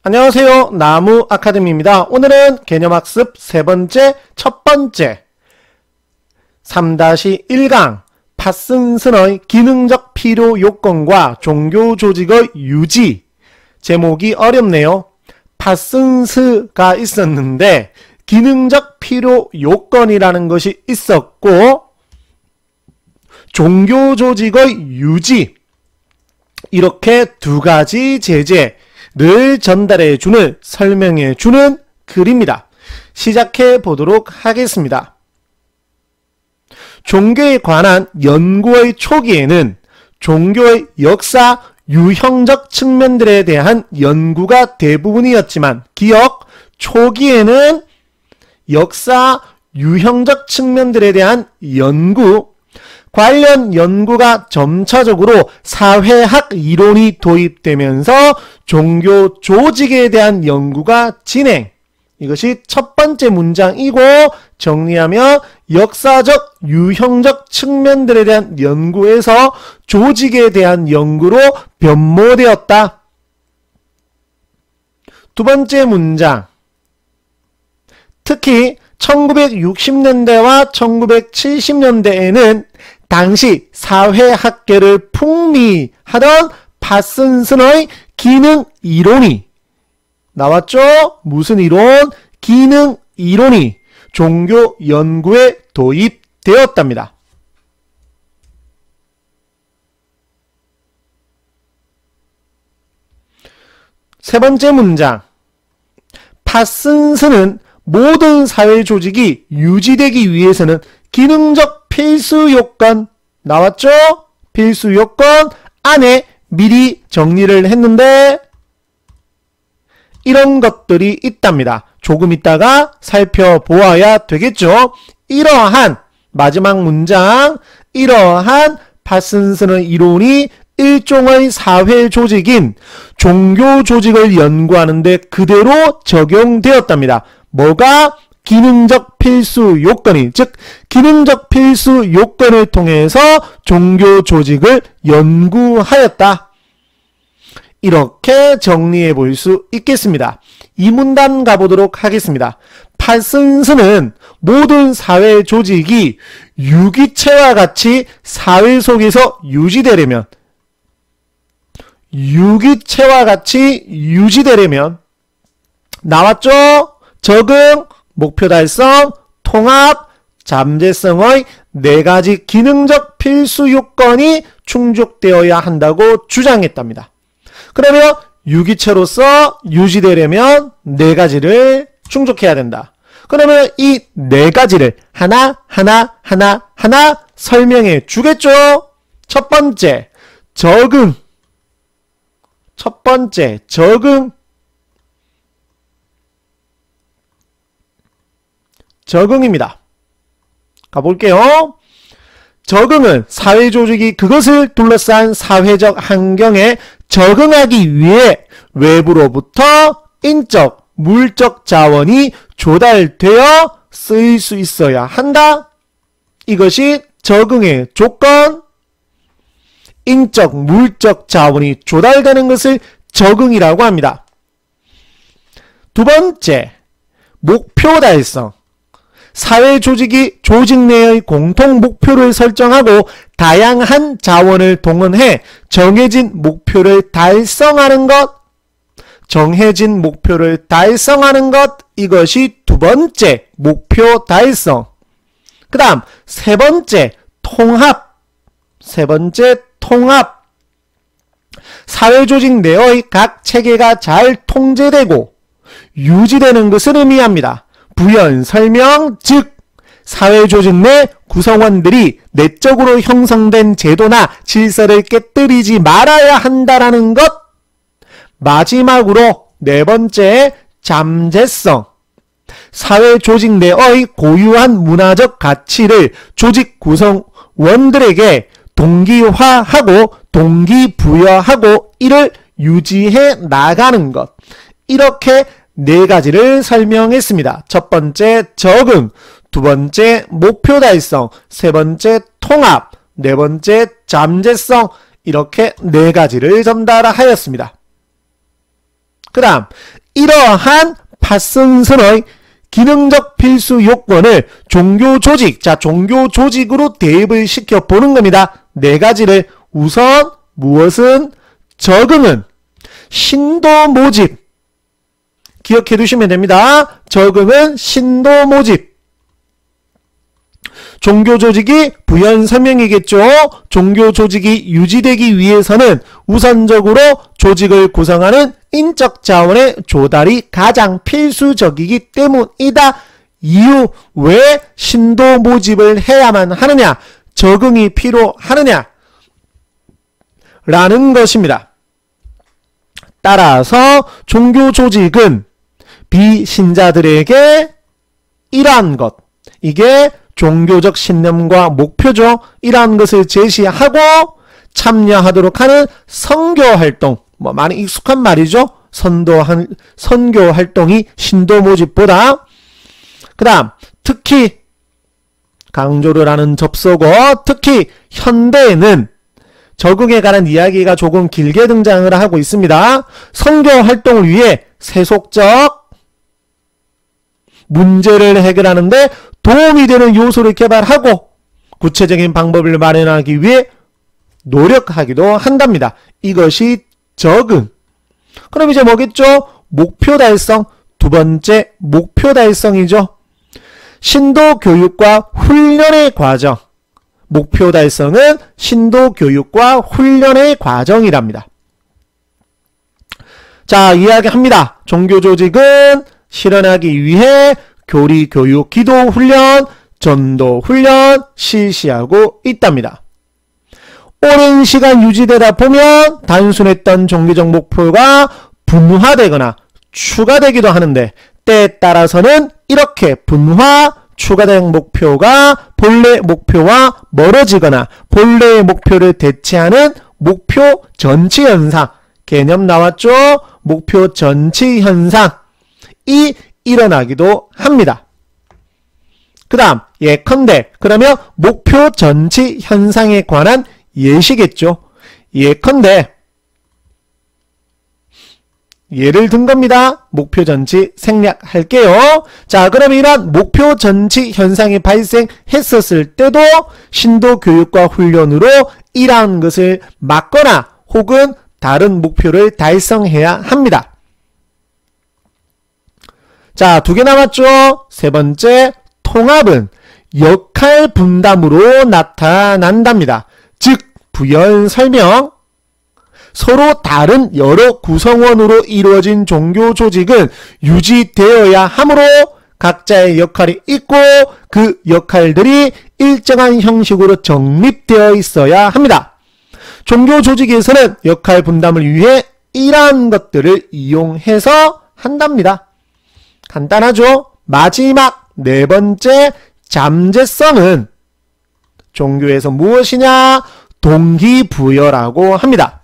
안녕하세요. 나무 아카데미입니다. 오늘은 개념학습 첫 번째 3-1강 파슨슨의 기능적 필요 요건과 종교 조직의 유지. 제목이 어렵네요. 파슨스가 있었는데 기능적 필요 요건이라는 것이 있었고 종교 조직의 유지, 이렇게 두 가지 제재를 전달해 주는, 설명해 주는 글입니다. 시작해 보도록 하겠습니다. 종교에 관한 연구의 초기에는 종교의 역사 유형적 측면들에 대한 연구가 대부분이었지만, 기억, 초기에는 역사 유형적 측면들에 대한 연구, 관련 연구가 점차적으로 사회학 이론이 도입되면서 종교 조직에 대한 연구가 진행. 이것이 첫 번째 문장이고, 정리하면 역사적 유형적 측면들에 대한 연구에서 조직에 대한 연구로 변모되었다. 두 번째 문장. 특히 1960년대와 1970년대에는 당시 사회학계를 풍미하던 파슨슨의 기능 이론이 나왔죠? 무슨 이론? 기능 이론이 종교 연구에 도입되었답니다. 세 번째 문장. 파슨슨은 모든 사회 조직이 유지되기 위해서는 기능적 필수 요건, 나왔죠? 필수 요건 안에 미리 정리를 했는데 이런 것들이 있답니다. 조금 있다가 살펴보아야 되겠죠? 이러한, 마지막 문장, 이러한 파슨슨의 이론이 일종의 사회 조직인 종교 조직을 연구하는데 그대로 적용되었답니다. 뭐가? 기능적 필수 요건이, 즉 기능적 필수 요건을 통해서 종교 조직을 연구하였다. 이렇게 정리해 볼 수 있겠습니다. 이 문단 가보도록 하겠습니다. 파슨슨은 모든 사회 조직이 유기체와 같이 사회 속에서 유지되려면, 나왔죠? 적응, 목표 달성, 통합, 잠재성의 네 가지 기능적 필수 요건이 충족되어야 한다고 주장했답니다. 그러면 유기체로서 유지되려면 네 가지를 충족해야 된다. 그러면 이 네 가지를 하나 설명해 주겠죠? 첫 번째, 적응. 적응입니다. 가볼게요. 적응은 사회 조직이 그것을 둘러싼 사회적 환경에 적응하기 위해 외부로부터 인적, 물적 자원이 조달되어 쓰일 수 있어야 한다. 이것이 적응의 조건. 인적, 물적 자원이 조달되는 것을 적응이라고 합니다. 두 번째, 목표 달성. 사회 조직이 조직 내의 공통 목표를 설정하고 다양한 자원을 동원해 정해진 목표를 달성하는 것. 이것이 두 번째, 목표 달성. 그 다음, 세 번째, 통합. 사회 조직 내의 각 체계가 잘 통제되고 유지되는 것을 의미합니다. 부연 설명, 즉 사회 조직 내 구성원들이 내적으로 형성된 제도나 질서를 깨뜨리지 말아야 한다라는 것. 마지막으로 네 번째, 잠재성. 사회 조직 내의 고유한 문화적 가치를 조직 구성원들에게 동기화하고 동기부여하고 이를 유지해 나가는 것. 이렇게 네 가지를 설명했습니다. 첫 번째, 적응. 두 번째, 목표 달성. 세 번째, 통합. 네 번째, 잠재성. 이렇게 네 가지를 전달하였습니다. 그 다음 이러한 파슨슨의 기능적 필수 요건을 종교 조직, 자 종교 조직으로 대입을 시켜 보는 겁니다. 네 가지를. 우선 무엇은? 적응은 신도 모집. 기억해 두시면 됩니다. 적응은 신도 모집. 종교 조직이 부연 설명이겠죠. 종교 조직이 유지되기 위해서는 우선적으로 조직을 구성하는 인적 자원의 조달이 가장 필수적이기 때문이다. 이유, 왜 신도 모집을 해야만 하느냐? 적응이 필요하느냐? 라는 것입니다. 따라서 종교 조직은 비신자들에게 이러한 것, 이게 종교적 신념과 목표죠. 이러한 것을 제시하고 참여하도록 하는 선교활동, 많이 익숙한 말이죠. 선교활동이 신도 모집보다. 그 다음 특히 강조를 하는 접속어, 특히 현대에는 적응에 관한 이야기가 조금 길게 등장을 하고 있습니다. 선교활동을 위해 세속적 문제를 해결하는데 도움이 되는 요소를 개발하고 구체적인 방법을 마련하기 위해 노력하기도 한답니다. 이것이 적응. 그럼 이제 뭐겠죠? 목표 달성. 두 번째 목표 달성이죠. 신도 교육과 훈련의 과정. 목표 달성은 신도 교육과 훈련의 과정이랍니다. 자, 이야기합니다. 종교 조직은 실현하기 위해 교리 교육, 기도 훈련, 전도 훈련 실시하고 있답니다. 오랜 시간 유지되다 보면 단순했던 종교적 목표가 분화되거나 추가되기도 하는데 때에 따라서는 이렇게 분화, 추가된 목표가 본래 목표와 멀어지거나 본래의 목표를 대체하는 목표 전치 현상. 개념 나왔죠? 목표 전치 현상이 일어나기도 합니다. 그 다음 예컨대, 그러면 목표 전치 현상에 관한 예시겠죠. 예컨대 예를 든 겁니다. 목표 전치 생략할게요. 자, 그럼 이런 목표 전치 현상이 발생했었을 때도 신도 교육과 훈련으로 이러한 것을 막거나 혹은 다른 목표를 달성해야 합니다. 자, 2개 남았죠. 세 번째, 통합은 역할 분담으로 나타난답니다. 즉, 부연 설명. 서로 다른 여러 구성원으로 이루어진 종교 조직은 유지되어야 하므로 각자의 역할이 있고 그 역할들이 일정한 형식으로 정립되어 있어야 합니다. 종교 조직에서는 역할 분담을 위해 이러한 것들을 이용해서 한답니다. 간단하죠? 마지막 네 번째, 잠재성은 종교에서 무엇이냐? 동기부여라고 합니다.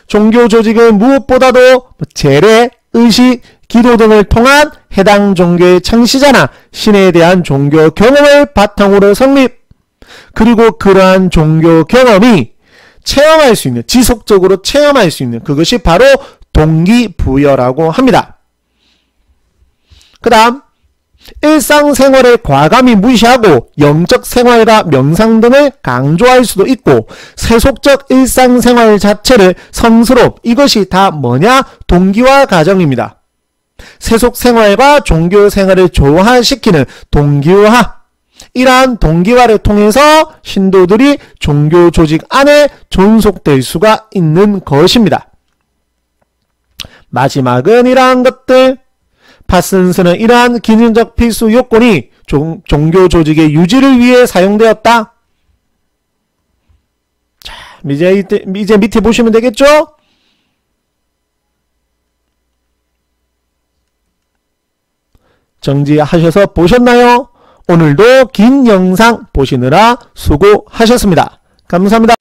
종교 조직은 무엇보다도 제례, 의식, 기도 등을 통한 해당 종교의 창시자나 신에 대한 종교 경험을 바탕으로 성립, 그리고 그러한 종교 경험이 체험할 수 있는, 지속적으로 체험할 수 있는 그것이 바로 동기부여라고 합니다. 그 다음 일상생활을 과감히 무시하고 영적 생활과 명상 등을 강조할 수도 있고 세속적 일상생활 자체를 성스럽, 이것이 다 뭐냐? 동기화 과정입니다. 세속생활과 종교생활을 조화시키는 동기화, 이러한 동기화를 통해서 신도들이 종교 조직 안에 존속될 수가 있는 것입니다. 마지막은 이러한 것들. 파슨스는 이러한 기능적 필수 요건이 종교 조직의 유지를 위해 사용되었다. 자, 이제 밑에 보시면 되겠죠? 정지하셔서 보셨나요? 오늘도 긴 영상 보시느라 수고하셨습니다. 감사합니다.